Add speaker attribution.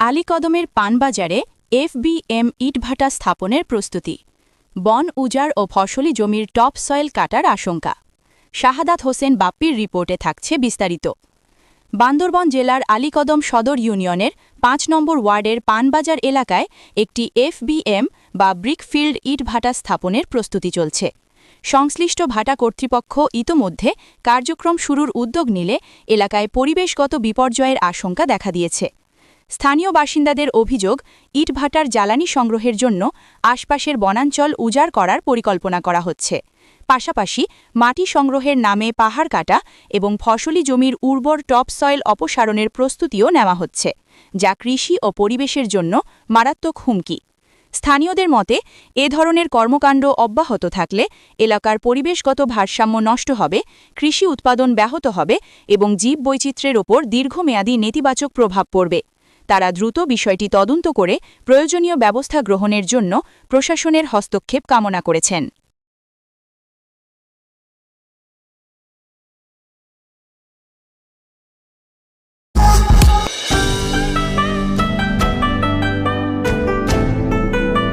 Speaker 1: আলীকদমের পানবাজারে FBM ইটভাটা স্থাপনের প্রস্তুতি। বন উজাড় ও ফসলি জমির টপ সয়েল কাটার আশঙ্কা। শাহাদাত হোসেন বাপ্পির রিপোর্টে থাকছে বিস্তারিত। বান্দরবান জেলার আলীকদম সদর ইউনিয়নের ৫ নম্বর ওয়ার্ডের পানবাজার এলাকায় একটি এফবিএম বা ব্রিকফিল্ড ইটভাটা স্থাপনের প্রস্তুতি চলছে। সংশ্লিষ্ট ভাটা কর্তৃপক্ষ ইতোমধ্যে কার্যক্রম শুরুর উদ্যোগ নিলে এলাকায় পরিবেশগত বিপর্যয়ের আশঙ্কা দেখা দিয়েছে। স্থানীয় বাসিন্দাদের অভিযোগ, ইটভাটার জ্বালানি সংগ্রহের জন্য আশপাশের বনাঞ্চল উজাড় করার পরিকল্পনা করা হচ্ছে। পাশাপাশি মাটি সংগ্রহের নামে পাহাড় কাটা এবং ফসলি জমির উর্বর টপ সয়েল অপসারণের প্রস্তুতিও নেওয়া হচ্ছে, যা কৃষি ও পরিবেশের জন্য মারাত্মক হুমকি। স্থানীয়দের মতে, এ ধরনের কর্মকাণ্ড অব্যাহত থাকলে এলাকার পরিবেশগত ভারসাম্য নষ্ট হবে, কৃষি উৎপাদন ব্যাহত হবে এবং জীববৈচিত্র্যের ওপর দীর্ঘমেয়াদী নেতিবাচক প্রভাব পড়বে। তারা দ্রুত বিষয়টি তদন্ত করে প্রয়োজনীয় ব্যবস্থা গ্রহণের জন্য প্রশাসনের হস্তক্ষেপ কামনা করেছেন।